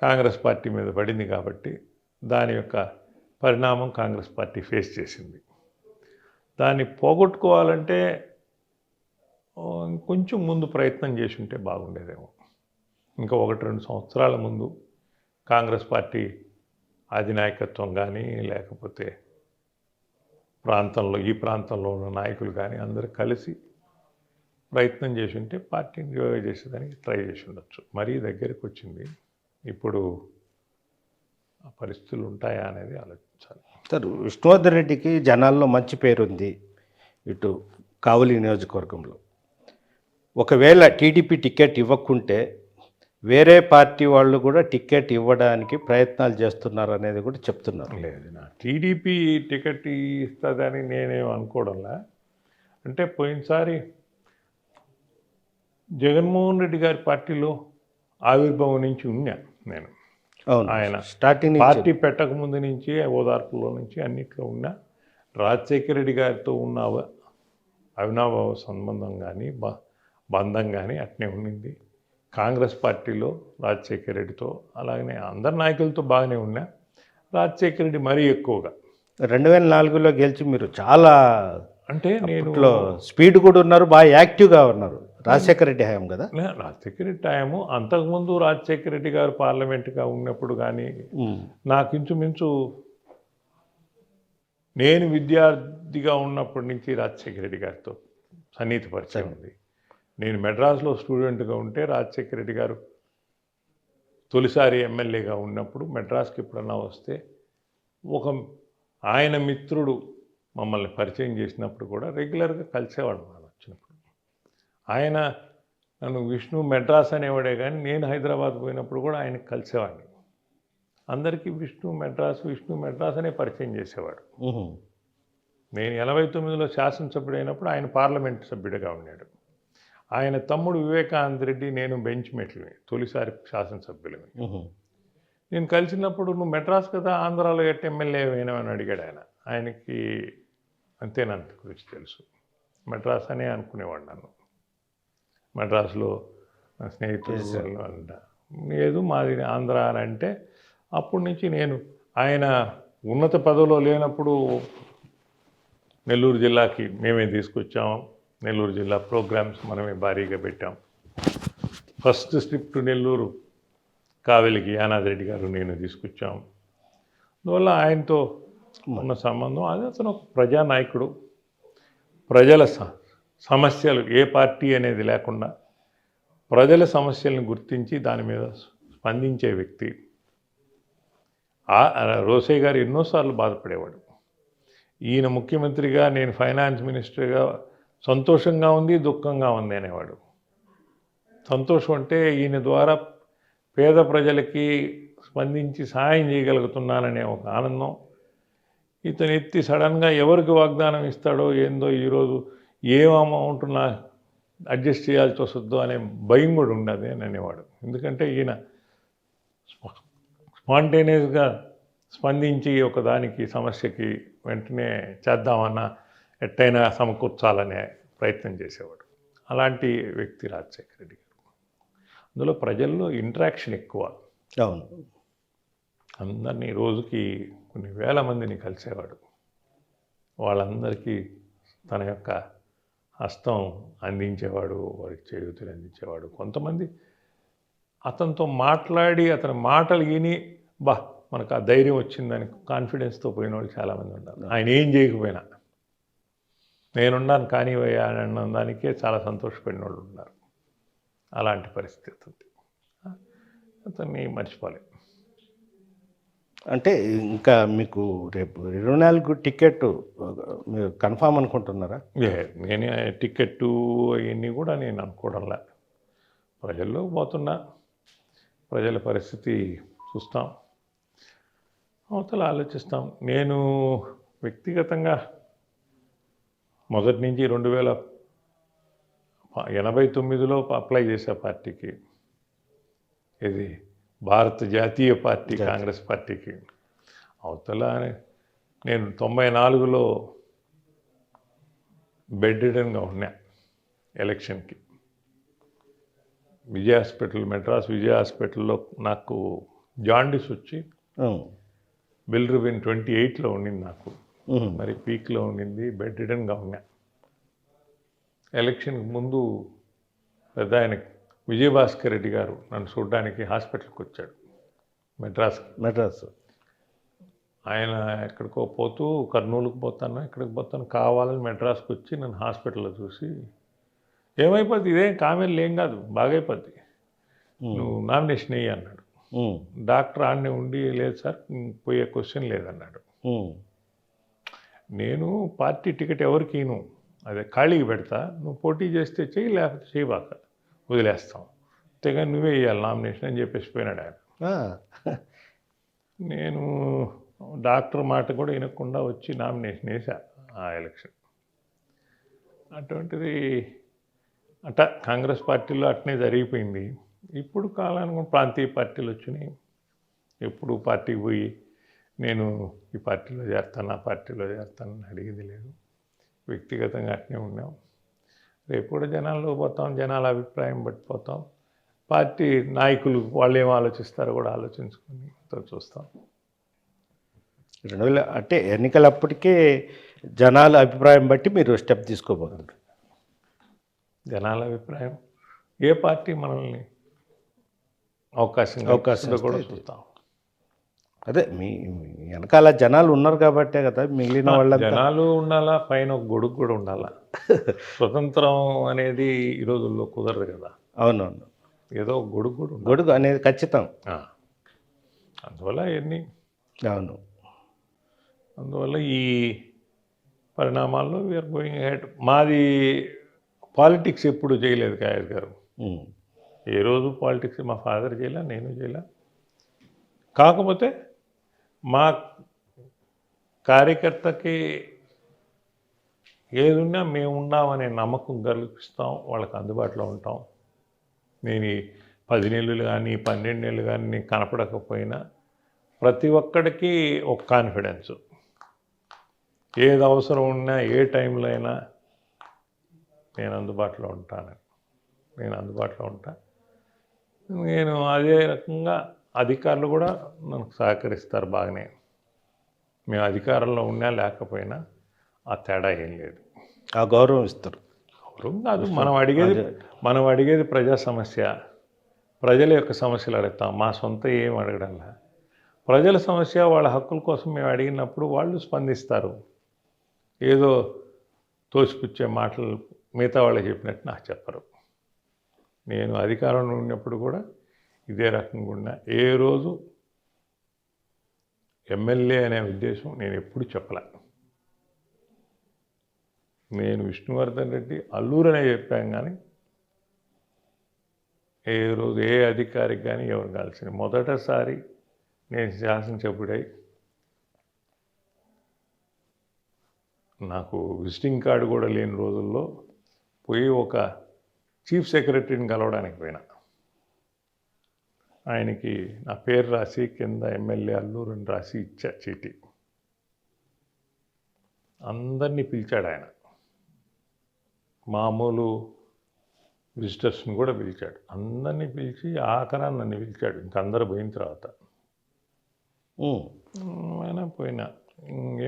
కాంగ్రెస్ పార్టీ మీద పడింది కాబట్టి దాని యొక్క పరిణామం కాంగ్రెస్ పార్టీ ఫేస్ చేసింది. దాన్ని పోగొట్టుకోవాలంటే కొంచెం ముందు ప్రయత్నం చేసి ఉంటే బాగుండేదేమో. ఇంకా 1-2 సంవత్సరాల ముందు కాంగ్రెస్ పార్టీ అధినాయకత్వం కానీ, లేకపోతే ఈ ప్రాంతంలో ఉన్న నాయకులు కానీ అందరూ కలిసి ప్రయత్నం చేసి ఉంటే పార్టీని రివైవ్ చేసేదానికి ట్రై చేసి ఉండొచ్చు. మరీ దగ్గరికి వచ్చింది, ఇప్పుడు ఆ పరిస్థితులు ఉంటాయా అనేది ఆలోచించాలి. సార్, విష్ణువర్ధన్ రెడ్డికి జనాల్లో మంచి పేరుంది ఇటు కావలి నియోజకవర్గంలో. ఒకవేళ టీడీపీ టికెట్ ఇవ్వకుంటే వేరే పార్టీ వాళ్ళు కూడా టికెట్ ఇవ్వడానికి ప్రయత్నాలు చేస్తున్నారు అనేది కూడా చెప్తున్నారు. లేదు, నా టీడీపీ టికెట్ ఇస్తుందని నేనేం అనుకోవడంలా. అంటే పోయినసారి జగన్మోహన్ రెడ్డి గారి పార్టీలో ఆవిర్భావం నుంచి ఉన్నా నేను. ఆయన స్టార్టింగ్ పార్టీ పెట్టక ముందు నుంచి ఓదార్పులో నుంచి అన్నిట్లో ఉన్నా. రాజశేఖర రెడ్డి గారితో ఉన్న అవినాభావ సంబంధం కానీ బంధం కానీ అట్నే ఉండింది. కాంగ్రెస్ పార్టీలో రాజశేఖర రెడ్డితో, అలాగనే అందరి నాయకులతో బాగానే ఉన్నా. రాజశేఖర రెడ్డి మరీ ఎక్కువగా 2004లో గెలిచి మీరు చాలా అంటే నేను స్పీడ్ కూడా ఉన్నారు, బాగా యాక్టివ్గా ఉన్నారు. రాజశేఖర రెడ్డి హయాం కదా? రాజశేఖర రెడ్డి టైము. అంతకుముందు రాజశేఖర రెడ్డి గారు పార్లమెంట్గా ఉన్నప్పుడు కానీ నాకు ఇంచుమించు నేను విద్యార్థిగా ఉన్నప్పటి నుంచి రాజశేఖర రెడ్డి గారితో సన్నిహిత పరిచయం ఉంది. నేను మెడ్రాస్లో స్టూడెంట్గా ఉంటే రాజశేఖర రెడ్డి గారు తొలిసారి ఎమ్మెల్యేగా ఉన్నప్పుడు మెడ్రాస్కి ఎప్పుడన్నా వస్తే ఒక ఆయన మిత్రుడు మమ్మల్ని పరిచయం చేసినప్పుడు కూడా రెగ్యులర్గా కలిసేవాడు. మనం వచ్చినప్పుడు ఆయన నన్ను విష్ణు మెడ్రాస్ అనేవాడే, కానీ నేను హైదరాబాద్ పోయినప్పుడు కూడా ఆయనకు కలిసేవాడిని. అందరికీ విష్ణు మెడ్రాస్ అనే పరిచయం చేసేవాడు. నేను 89లో శాసనసభ్యుడైనప్పుడు ఆయన పార్లమెంట్ సభ్యుడిగా ఉన్నాడు. ఆయన తమ్ముడు వివేకానంద రెడ్డి నేను బెంచ్ మేట్లని తొలిసారి శాసనసభ్యులమే. నేను కలిసినప్పుడు నువ్వు మెడ్రాస్ కదా, ఆంధ్రాలో ఎట్ట ఎమ్మెల్యే అయినావని అడిగాడు ఆయన. ఆయనకి అంతేనంత గురించి తెలుసు. మెడ్రాస్ అనే అనుకునేవాడు నన్ను. మెడ్రాస్లో నా స్నేహితులు అంట లేదు మాది ఆంధ్ర అని అంటే, అప్పటి నుంచి నేను ఆయన ఉన్నత పదవిలో లేనప్పుడు నెల్లూరు జిల్లాకి మేమే తీసుకొచ్చాము. నెల్లూరు జిల్లా ప్రోగ్రామ్స్ మనమే భారీగా పెట్టాం. ఫస్ట్ స్క్రిప్ట్ నెల్లూరు కావలికి యానాది రెడ్డి గారు నేను తీసుకొచ్చాం. అందువల్ల ఆయనతో ఉన్న సంబంధం, అది అతను ఒక ప్రజానాయకుడు. ప్రజల సమస్యలు ఏ పార్టీ అనేది లేకుండా ప్రజల సమస్యలను గుర్తించి దాని మీద స్పందించే వ్యక్తి. రోసయ్య గారు ఎన్నోసార్లు బాధపడేవాడు. ఈయన ముఖ్యమంత్రిగా నేను ఫైనాన్స్ మినిస్టర్గా సంతోషంగా ఉంది, దుఃఖంగా ఉంది అనేవాడు. సంతోషం అంటే ఈయన ద్వారా పేద ప్రజలకి స్పందించి సహాయం చేయగలుగుతున్నాననే ఒక ఆనందం. ఇతను ఎత్తి సడన్గా ఎవరికి వాగ్దానం ఇస్తాడో ఏందో, ఈరోజు ఏం అమౌంట్ నా అడ్జస్ట్ చేయాల్సి వస్తుందో అనే భయం కూడా ఉండదు అని అనేవాడు. ఎందుకంటే ఈయన స్పాంటేనియస్గా స్పందించి ఒకదానికి సమస్యకి వెంటనే చేద్దామన్నా ఎట్టయినా సమకూర్చాలనే ప్రయత్నం చేసేవాడు. అలాంటి వ్యక్తి రాజశేఖర రెడ్డి గారు. అందులో ప్రజల్లో ఇంటరాక్షన్ ఎక్కువ. అవును, అందరినీ రోజుకి కొన్ని వేల మందిని కలిసేవాడు. వాళ్ళందరికీ తన యొక్క హస్తం అందించేవాడు, వారికి చేయూతలు అందించేవాడు. కొంతమంది అతనితో మాట్లాడి అతని మాటలు విని మనకు ఆ ధైర్యం వచ్చిందని కాన్ఫిడెన్స్తో పోయిన వాళ్ళు చాలామంది ఉన్నారు. ఆయన ఏం చేయకపోయినా నేనున్నాను కానీ అని అన్న దానికే చాలా సంతోషపడిన వాళ్ళు ఉన్నారు. అలాంటి పరిస్థితి ఉంది. అతన్ని మర్చిపోలేదు. అంటే ఇంకా మీకు రేపు 24 టికెట్ మీరు కన్ఫామ్ అనుకుంటున్నారా? నేను టికెట్టు అవన్నీ కూడా నేను అనుకోవడంలా. ప్రజల్లో పోతున్నా, ప్రజల పరిస్థితి చూస్తాం, అవతల ఆలోచిస్తాం. నేను వ్యక్తిగతంగా మొదటి నుంచి 1989లో అప్లై చేసే పార్టీకి, ఇది భారత జాతీయ పార్టీ కాంగ్రెస్ పార్టీకి. అవతల నేను 94లో బెడ్ రిడన్గా ఉన్నా ఎలక్షన్కి. విజయ హాస్పిటల్, మెడ్రాస్ విజయ హాస్పిటల్లో నాకు జాండీస్ వచ్చి బిల్రుబిన్ 28లో ఉండింది నాకు. మరి పీక్లో ఉండింది, బెడ్ రిడన్గా ఉన్నా. ఎలక్షన్కి ముందు పెద్ద ఆయన విజయభాస్కర్ రెడ్డి గారు నన్ను చూడడానికి హాస్పిటల్కి వచ్చాడు మెడ్రాస్. ఆయన ఎక్కడికో పోతూ కర్నూలుకు పోతాను, ఎక్కడికి పోతాను కావాలని మెడ్రాస్కి వచ్చి నన్ను హాస్పిటల్లో చూసి, ఏమైపోద్ది ఇదేం కామెర్లు ఏం కాదు, బాగైపోద్ది, నువ్వు నామినేషన్ వేయి అన్నాడు. డాక్టర్ ఆడనే ఉండి, లేదు సార్ పోయే క్వశ్చన్ లేదన్నాడు. నేను పార్టీ టికెట్ ఎవరికి ఇను, అదే ఖాళీకి పెడతా, నువ్వు పోటీ చేస్తే చెయ్యి, లేకపోతే చేయబాక, వదిలేస్తాం, తెగా నువ్వే వేయాలి నామినేషన్ అని చెప్పేసి పోయినాడు ఆయన. నేను డాక్టర్ మాట కూడా వినకుండా వచ్చి నామినేషన్ వేసా ఆ ఎలక్షన్. అటువంటిది కాంగ్రెస్ పార్టీలో అట్నే జరిగిపోయింది. ఇప్పుడు కాలానికి ప్రాంతీయ పార్టీలు వచ్చినాయి. ఎప్పుడు పార్టీకి పోయి నేను ఈ పార్టీలో చేస్తాను, ఆ పార్టీలో చేస్తానని అడిగింది లేదు. వ్యక్తిగతంగా అట్నే ఉన్నాం. రేపు కూడా జనాల్లో పోతాం, జనాల అభిప్రాయం బట్టి పోతాం. పార్టీ నాయకులు వాళ్ళు ఏం ఆలోచిస్తారో కూడా ఆలోచించుకొని చూస్తాం. 2000 అంటే ఎన్నికలప్పటికే జనాల అభిప్రాయం బట్టి మీరు స్టెప్ తీసుకోబోతున్నారు. జనాల అభిప్రాయం, ఏ పార్టీ మనల్ని అవకాశం కూడా చూస్తాం. అదే మీ వెనకాల జనాలు ఉన్నారు కాబట్టే కదా మిగిలిన వాళ్ళంతా. జనాలు ఉండాలా, పైన ఒక గొడుగు కూడా ఉండాలా. స్వతంత్రం అనేది ఈ రోజుల్లో కుదరదు కదా. అవునవును. ఏదో ఒక గొడుగు కూడా ఉండాలి. గొడుగు అనేది ఖచ్చితం. ఆ. అందువల్ల ఇవన్నీ, అవును. అందువల్ల ఈ పరిణామాల్లో వీఆర్ గోయింగ్ హెడ్. మాది పాలిటిక్స్ ఎప్పుడు చేయలేదు కాయర్ గారు. ఉమ్. ఏ రోజు పాలిటిక్స్ మా ఫాదర్ చేయలే, నేను చేయలే. కాకపోతే మా కార్యకర్తకి ఏదున్నా మేము ఉన్నామనే నమ్మకం కల్పిస్తాం, వాళ్ళకి అందుబాటులో ఉంటాం. నేను ఈ 10 నెలలు కానీ 12 నెలలు కానీ నేను కనపడకపోయినా ప్రతి ఒక్కడికి ఒక కాన్ఫిడెన్స్. ఏది అవసరం ఉన్నా ఏ టైంలో అయినా నేను అందుబాటులో ఉంటానని. నేను అందుబాటులో ఉంటా. నేను అదే రకంగా అధికారులు కూడా మనకు సహకరిస్తారు బాగానే. మేము అధికారంలో ఉన్నా లేకపోయినా ఆ తేడా ఏం లేదు. ఆ గౌరవం ఇస్తారు. గౌరవం కాదు, మనం అడిగేది ప్రజా సమస్య, ప్రజల యొక్క సమస్యలు అడుగుతాం. మా సొంత ఏం అడగడంలా. ప్రజల సమస్య, వాళ్ళ హక్కుల కోసం మేము అడిగినప్పుడు వాళ్ళు స్పందిస్తారు. ఏదో తోసిపుచ్చే మాటలు మిగతా వాళ్ళు చెప్పినట్టు నాకు చెప్పరు. నేను అధికారంలో ఉన్నప్పుడు కూడా ఇదే రకంగా ఉన్నా. ఏ రోజు ఎమ్మెల్యే అనే ఉద్దేశం నేను ఎప్పుడు చెప్పలే. నేను విష్ణువర్ధన్ రెడ్డి అల్లూరు అనే చెప్పాను, కానీ ఏ రోజు ఏ అధికారికి కానీ ఎవరు కలిసిన మొదటిసారి నేను శాసనసభ్యుడై నాకు విజిటింగ్ కార్డు కూడా లేని రోజుల్లో పోయి ఒక చీఫ్ సెక్రటరీని కలవడానికి పోయినా. ఆయనకి నా పేరు రాసి కింద ఎమ్మెల్యే అల్లూరు అని రాసి ఇచ్చా చీటీ. అందరినీ పిలిచాడు ఆయన. మామూలు విజిటర్స్ని కూడా పిలిచాడు. అందరినీ పిలిచి ఆఖరా నన్ను పిలిచాడు. ఇంక అందరూ పోయిన తర్వాత ఆయన పోయినా.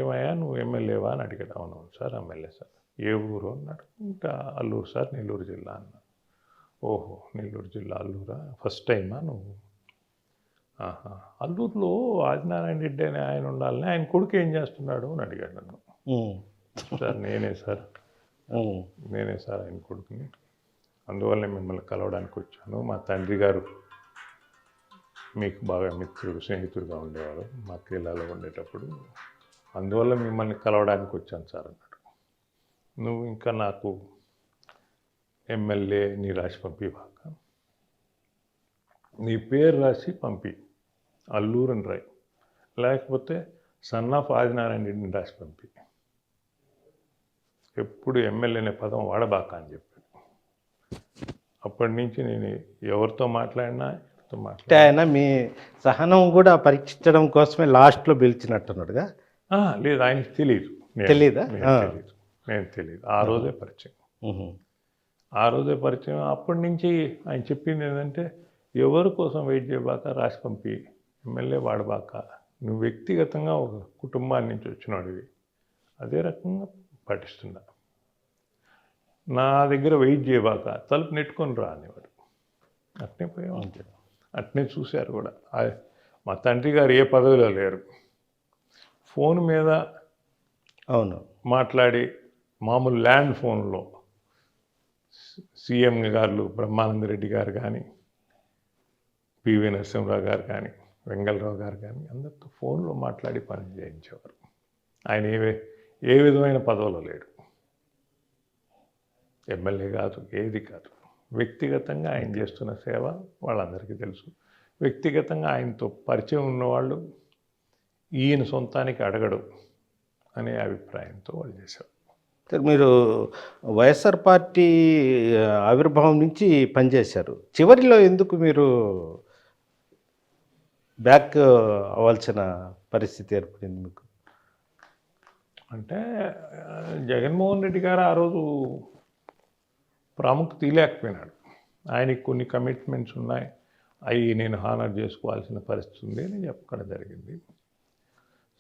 ఏమయ్యా నువ్వు ఎమ్మెల్యేవా అని అడిగాడు. అవునవును సార్ ఎమ్మెల్యే సార్. ఏ ఊరు అన్నాడు. ఇంకా అల్లూరు సార్, నెల్లూరు జిల్లా అన్నా. ఓహో నెల్లూరు జిల్లా అల్లూరా, ఫస్ట్ టైమా నువ్వు? ఆహా, అల్లూరులో ఆదినారాయణ రెడ్డి అని ఆయన ఉండాలని, ఆయన కొడుకు ఏం చేస్తున్నాడు అని అడిగాడు నన్ను. సార్ నేనే సార్ ఆయన కొడుకుని, అందువల్లే మిమ్మల్ని కలవడానికి వచ్చాను. మా తండ్రి గారు మీకు బాగా మిత్రుడు, స్నేహితుడుగా ఉండేవారు మా కిల్లాలో ఉండేటప్పుడు, అందువల్ల మిమ్మల్ని కలవడానికి వచ్చాను సార్ అన్నాడు. నువ్వు ఇంకా నాకు ఎమ్మెల్యే నీ రాసి పంపివాక, నీ పేరు రాసి పంపి అల్లూరు అని రాయి, లేకపోతే సన్ ఆఫ్ ఆదినారాయణ రెడ్డిని రాసి పంపి, ఎప్పుడు ఎమ్మెల్యే అనే పదం వాడబాక అని చెప్పాడు. అప్పటి నుంచి నేను ఎవరితో మాట్లాడినా అంటే ఆయన మీ సహనం కూడా పరీక్షించడం కోసమే లాస్ట్లో పిలిచినట్టున్నాడుగా. లేదు, ఆయనకి తెలియదు. తెలీదా? నేను తెలియదు. ఆ రోజే పరిచయం. అప్పటి నుంచి ఆయన చెప్పింది ఏంటంటే, ఎవరి కోసం వెయిట్ చేయబాక, రాసి పంపి, ఎమ్మెల్యే వాడబాక, నువ్వు వ్యక్తిగతంగా ఒక కుటుంబాన్ని నుంచి వచ్చినాడివి, అదే రకంగా పాటిస్తున్నా. నా దగ్గర వెయిట్ చేయబాక, తలుపు నెట్టుకొని రా అనేవాడు. అట్నే పోయాం. అట్నే చూశారు కూడా. మా తండ్రి గారు ఏ పదవిలో లేరు. ఫోన్ మీద అవును మాట్లాడి, మామూలు ల్యాండ్ ఫోన్లో సీఎం గారు బ్రహ్మానంద రెడ్డి గారు కానీ, పివి నరసింహరావు గారు కానీ, వెంగళరావు గారు కానీ అందరితో ఫోన్లో మాట్లాడి పని చేయించేవారు. ఆయన ఏ విధమైన పదవిలో లేడు. ఎమ్మెల్యే కాదు, ఏది కాదు. వ్యక్తిగతంగా ఆయన చేస్తున్న సేవ వాళ్ళందరికీ తెలుసు. వ్యక్తిగతంగా ఆయనతో పరిచయం ఉన్నవాళ్ళు ఈయన సొంతానికి అడగడు అనే అభిప్రాయంతో వాళ్ళు చేశారు. మీరు వైఎస్ఆర్ పార్టీ ఆవిర్భావం నుంచి పనిచేశారు. చివరిలో ఎందుకు మీరు బ్యాక్ అవ్వాల్సిన పరిస్థితి ఏర్పడింది మీకు? అంటే జగన్మోహన్ రెడ్డి గారు ఆ రోజు ప్రాముఖ్యత తీయలేకపోయినాడు. ఆయనకి కొన్ని కమిట్మెంట్స్ ఉన్నాయి, అవి నేను హానర్ చేసుకోవాల్సిన పరిస్థితి ఉంది అని చెప్పడం జరిగింది.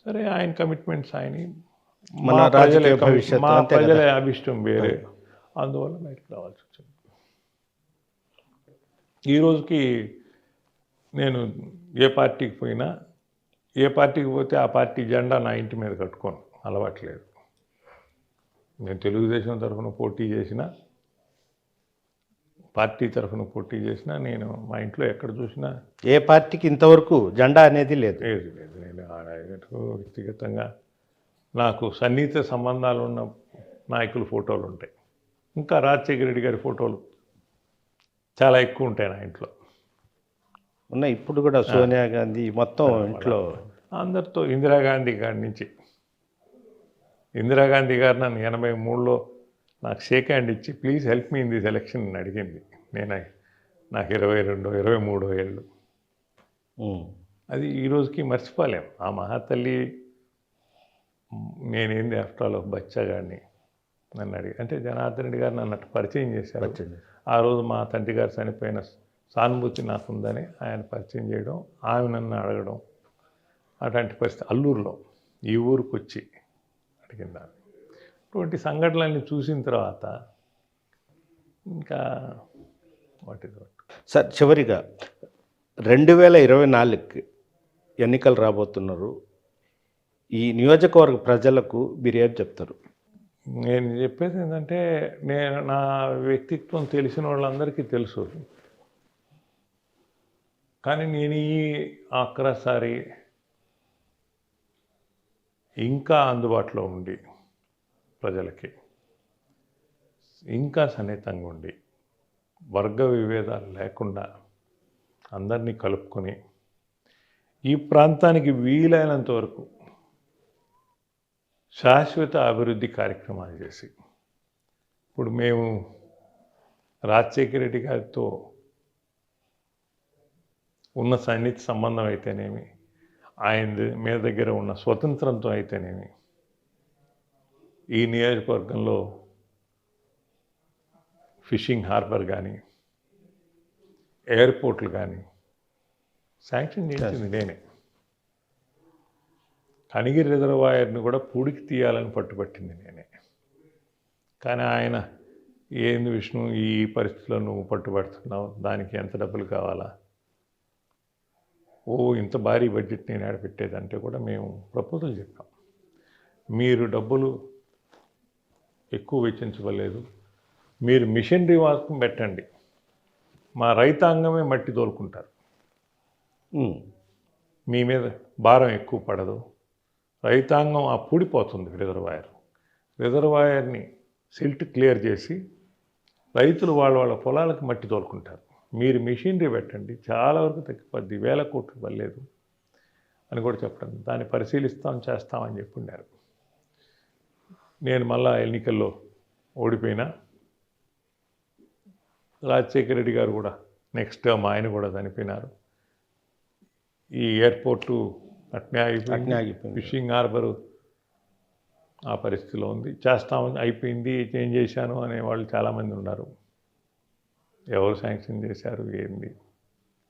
సరే, ఆయన కమిట్మెంట్స్ ఆయన, మా ప్రజల అభిష్టం వేరే, అందువల్ల బయటకు రావాల్సి వచ్చింది. ఈ రోజుకి నేను ఏ పార్టీకి పోయినా ఏ పార్టీకి పోతే ఆ పార్టీ జెండా నా ఇంటి మీద కట్టుకోను, అలవాట్లేదు. నేను తెలుగుదేశం తరఫున పోటీ చేసిన, పార్టీ తరఫున పోటీ చేసినా, నేను మా ఇంట్లో ఎక్కడ చూసినా ఏ పార్టీకి ఇంతవరకు జెండా అనేది లేదు. లేదు లేదు. నేను వ్యక్తిగతంగా నాకు సన్నిహిత సంబంధాలు ఉన్న నాయకుల ఫోటోలు ఉంటాయి. ఇంకా రాజశేఖర రెడ్డి గారి ఫోటోలు చాలా ఎక్కువ ఉంటాయి నా ఇంట్లో. ఉన్నాయి ఇప్పుడు కూడా సోనియా గాంధీ మొత్తం ఇంట్లో. అందరితో ఇందిరాగాంధీ గారి నుంచి, ఇందిరాగాంధీ గారు నన్ను 83లో నాకు షేక్ హ్యాండ్ ఇచ్చి please help me in this election అని అడిగింది. నాకు 22 23 ఏళ్ళు. అది ఈ రోజుకి మర్చిపోలేం. ఆ మహాతల్లి నేనేంది ఆఫ్టర్ ఆల్ ఒక బచ్చాగాడిని నన్ను అడిగి, అంటే జనార్దన్ రెడ్డి గారు నన్ను అట్లా పరిచయం చేశారు. ఆ రోజు మా తండ్రి గారు చనిపోయిన సానుభూతి నాకుందని ఆయన పరిచయం చేయడం, ఆమె నన్ను అడగడం, అటువంటి పరిస్థితి అల్లూరులో ఈ ఊరికి వచ్చి అడిగిందాన్ని. ఇటువంటి సంఘటనలన్నీ చూసిన తర్వాత ఇంకా వాటి సార్ చివరిగా 2024కి ఎన్నికలు రాబోతున్నారు. ఈ నియోజకవర్గ ప్రజలకు మీరు ఏం చెప్తారు? నేను చెప్పేది ఏంటంటే, నా వ్యక్తిత్వం తెలిసిన వాళ్ళందరికీ తెలుసు. కానీ నేను ఈ ఆఖరిసారి ఇంకా అందుబాటులో ఉండి ప్రజలకి ఇంకా సన్నిహితంగా ఉండి వర్గ విభేదాలు లేకుండా అందరినీ కలుపుకొని ఈ ప్రాంతానికి వీలైనంత వరకు శాశ్వత అభివృద్ధి కార్యక్రమాలు చేసి, ఇప్పుడు మేము రాజశేఖర రెడ్డి గారితో ఉన్న సన్నిహిత సంబంధం అయితేనేమి, ఆయన మీద దగ్గర ఉన్న స్వతంత్రంతో అయితేనేమి, ఈ నియోజకవర్గంలో ఫిషింగ్ హార్బర్ కానీ ఎయిర్పోర్ట్లు కానీ శాంక్షన్ చేసింది నేనే. కనిగిరి రిజర్వాయర్ని కూడా పూడికి తీయాలని పట్టుబట్టింది నేనే. కానీ ఆయన ఏంది విష్ణు ఈ పరిస్థితిలో నువ్వు పట్టుబడుతున్నావు, దానికి ఎంత డబ్బులు కావాలా, ఇంత భారీ బడ్జెట్ నేను ఆడపెట్టేదంటే కూడా మేము ప్రపోజల్ చెప్పాం. మీరు డబ్బులు ఎక్కువ వెచ్చించవలేదు, మీరు మిషనరీ వర్క్ పెట్టండి, మా రైతాంగమే మట్టి తోలుకుంటారు, మీ మీద భారం ఎక్కువ పడదు, రైతాంగం ఆ పూడిపోతుంది రిజర్వాయర్ని సిల్ట్ క్లియర్ చేసి రైతులు వాళ్ళ పొలాలకు మట్టి తోలుకుంటారు, మీరు మిషనరీ పెట్టండి, చాలా వరకు తగ్గిపోద్ది, 1000 కోట్లు పర్లేదు అని కూడా చెప్పడం. దాన్ని పరిశీలిస్తాం చేస్తామని చెప్పున్నారు. నేను మళ్ళా ఎన్నికల్లో ఓడిపోయినా, రాజశేఖర రెడ్డి గారు కూడా నెక్స్ట్ టర్మ్ ఆయన కూడా చనిపోయినారు. ఈ ఎయిర్పోర్టు అట్నే ఆగిపోయింది. ఫిషింగ్ హార్బరు ఆ పరిస్థితిలో ఉంది. చేస్తామని అయిపోయింది, చేంజ్ చేశాను అనే వాళ్ళు చాలామంది ఉన్నారు. ఎవరు శాంక్షన్ చేశారు ఏంది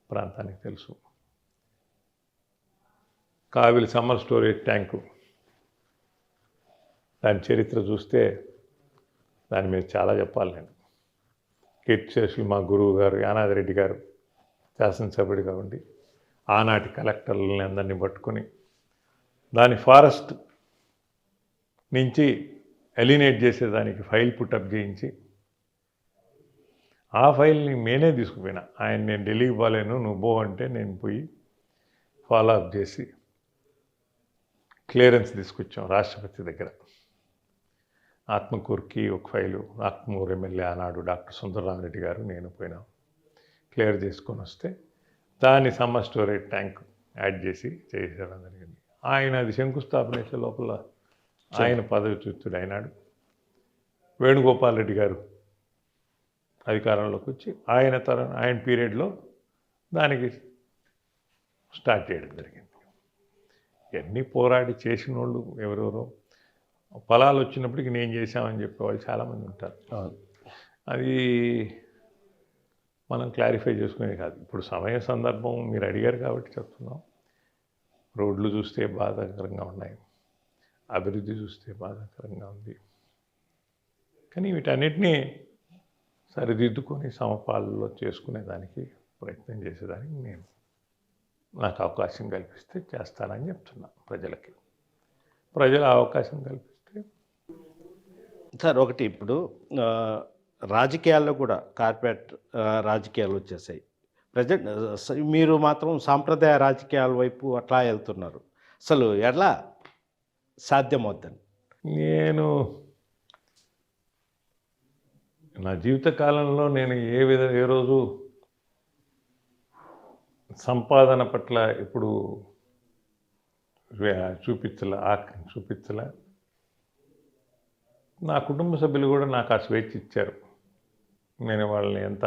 ప్రాంతానికి తెలుసు. కావిలి సమ్మర్ స్టోరేజ్ ట్యాంకు, దాని చరిత్ర చూస్తే దాని మీద చాలా చెప్పాలి నేను. కీర్తిశేషులు మా గురువు గారు యానాది రెడ్డి గారు శాసనసభ్యుడిగా ఉండి ఆనాటి కలెక్టర్లని అందరినీ పట్టుకొని దాని ఫారెస్ట్ నుంచి ఎలినేట్ చేసేదానికి ఫైల్ పుటప్ చేయించి, ఆ ఫైల్ని నేనే తీసుకుపోయినా. నేను ఢిల్లీకి పోలేను, నువ్వు పో అంటే నేను పోయి ఫాలో అప్ చేసి క్లియరెన్స్ తీసుకొచ్చాం రాష్ట్రపతి దగ్గర. ఆత్మకూరుకి ఒక ఫైలు, ఆత్మకూరు ఎమ్మెల్యే ఆనాడు డాక్టర్ సుందరరామరెడ్డి గారు నేను పోయినాం, క్లియర్ చేసుకొని వస్తే దాన్ని సమ్మర్ స్టోరేజ్ ట్యాంక్ యాడ్ చేసి చేసేయడం జరిగింది. ఆయన అది శంకుస్థాపన చేసే లోపల ఆయన పదవిచ్యుతుడు అయినాడు. వేణుగోపాల్ రెడ్డి గారు అధికారంలోకి వచ్చి ఆయన పీరియడ్లో దానికి స్టార్ట్ చేయడం జరిగింది. ఇవన్నీ పోరాడి చేసిన వాళ్ళు ఎవరెవరో పొలాలు వచ్చినప్పటికీ నేను చేశామని చెప్పేవాళ్ళు చాలామంది ఉంటారు. అది మనం క్లారిఫై చేసుకునేది కాదు. ఇప్పుడు సమయ సందర్భం మీరు అడిగారు కాబట్టి చెప్తున్నాం. రోడ్లు చూస్తే బాధాకరంగా ఉన్నాయి, అభివృద్ధి చూస్తే బాధాకరంగా ఉంది. కానీ వీటన్నిటినీ సరిదిద్దుకొని సమపాలలో చేసుకునేదానికి ప్రయత్నం చేసేదానికి నేను నాకు అవకాశం కల్పిస్తే చేస్తానని చెప్తున్నా ప్రజలకి. ప్రజలు ఆ అవకాశం కల్పిస్తే సార్ ఒకటి ఇప్పుడు ఆ, రాజకీయాల్లో కూడా కార్పొరేట్ రాజకీయాలు వచ్చేసాయి. ప్రజెంట్ మీరు మాత్రం సాంప్రదాయ రాజకీయాల వైపు అట్లా వెళ్తున్నారు. అసలు ఎలా సాధ్యమవుద్దని? నేను నా జీవితకాలంలో నేను ఏ రోజు సంపాదన పట్ల ఇప్పుడు చూపించలే. నా కుటుంబ సభ్యులు కూడా నాకు ఆ స్వేచ్ఛ ఇచ్చారు. నేను వాళ్ళని ఎంత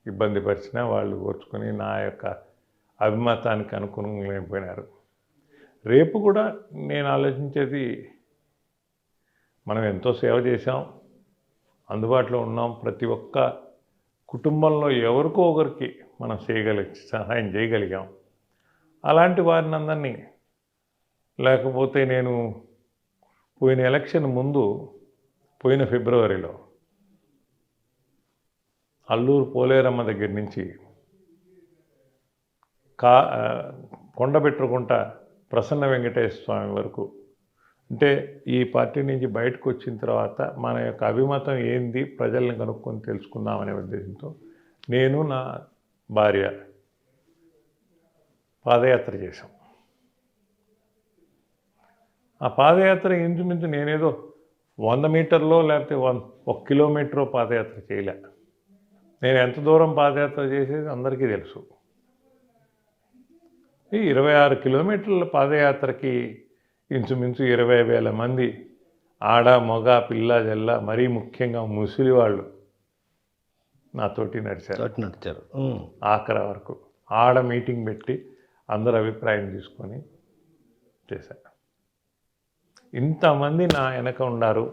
ఇబ్బంది పరిచినా వాళ్ళు ఓర్చుకొని నా యొక్క అభిమతానికి అనుకూలంగా. రేపు కూడా నేను ఆలోచించేది, మనం ఎంతో సేవ చేశాం, అందుబాటులో ఉన్నాం, ప్రతి ఒక్క కుటుంబంలో ఎవరికో ఒకరికి మనం సహాయం చేయగలిగాం. అలాంటి వారిని అందరినీ, లేకపోతే నేను పోయిన ఎలక్షన్ ముందు పోయిన ఫిబ్రవరిలో అల్లూరు పోలేరమ్మ దగ్గర నుంచి కొండబెట్టుకుంట ప్రసన్న వెంకటేశ్వర స్వామి వరకు, అంటే ఈ పార్టీ నుంచి బయటకు వచ్చిన తర్వాత మన యొక్క అభిమతం ఏంది ప్రజల్ని కనుక్కొని తెలుసుకుందామనే ఉద్దేశంతో నేను నా భార్య పాదయాత్ర చేశాం. ఆ పాదయాత్ర ఇంచుమించు నేనేదో 100 మీటర్లో లేకపోతే 1 కిలోమీటరో పాదయాత్ర చేయలే. నేను ఎంత దూరం పాదయాత్ర చేసేది అందరికీ తెలుసు. ఈ 26 కిలోమీటర్ల పాదయాత్రకి ఇంచుమించు 20,000 మంది ఆడ మగ పిల్ల జల్ల, మరీ ముఖ్యంగా ముసలి వాళ్ళు నాతోటి నడిచారు. ఆఖరి వరకు ఆడ మీటింగ్ పెట్టి అందరు అభిప్రాయం తీసుకొని చేశారు. ఇంతమంది నా వెనక ఉన్నారు,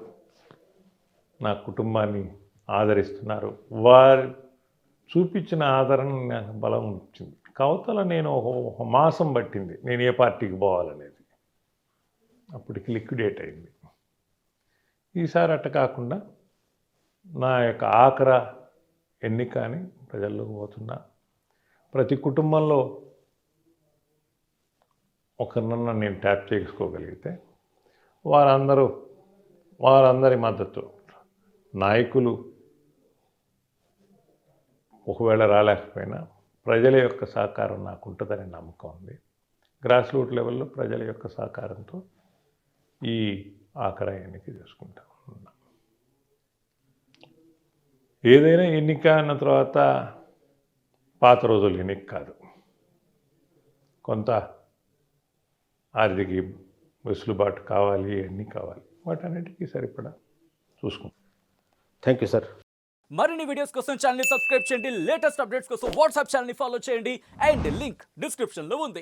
నా కుటుంబాన్ని ఆదరిస్తున్నారు. వారు చూపించిన ఆదరణ నాకు బలం వచ్చింది. కవతల నేను ఒక మాసం పట్టింది నేను ఏ పార్టీకి పోవాలనేది, అప్పటికి లిక్విడేట్ అయింది. ఈసారి అట్ట కాకుండా నా యొక్క ఆఖరి ఎన్నిక అని ప్రజల్లోకి పోతున్నా. ప్రతి కుటుంబంలో ఒకరినన్నా నేను ట్యాప్ చేసుకోగలిగితే వారందరి మద్దతు, నాయకులు ఒకవేళ రాలేకపోయినా ప్రజల యొక్క సహకారం నాకు ఉంటుందని నమ్మకం ఉంది. గ్రాస్ రూట్ లెవెల్లో ప్రజల యొక్క సహకారంతో ఈ ఆఖరి ఎన్నిక చేసుకుంటా ఉన్నా. ఏదైనా ఎన్నిక అన్న తర్వాత పాత రోజుల ఎన్నిక కాదు, కొంత ఆర్థిక వెసులుబాటు కావాలి, అన్నీ కావాలి, వాటన్నిటికీ సరిపడా చూసుకుంటాం. Thank you sir. మరిన్ని వీడియోస్ కోసం ఛానల్ ని సబ్స్క్రైబ్ చేయండి, లేటెస్ట్ అప్డేట్స్ కోసం వాట్సాప్ ఛానల్ ని ఫాలో చేయండి అండ్ లింక్ డిస్క్రిప్షన్ లో ఉంది.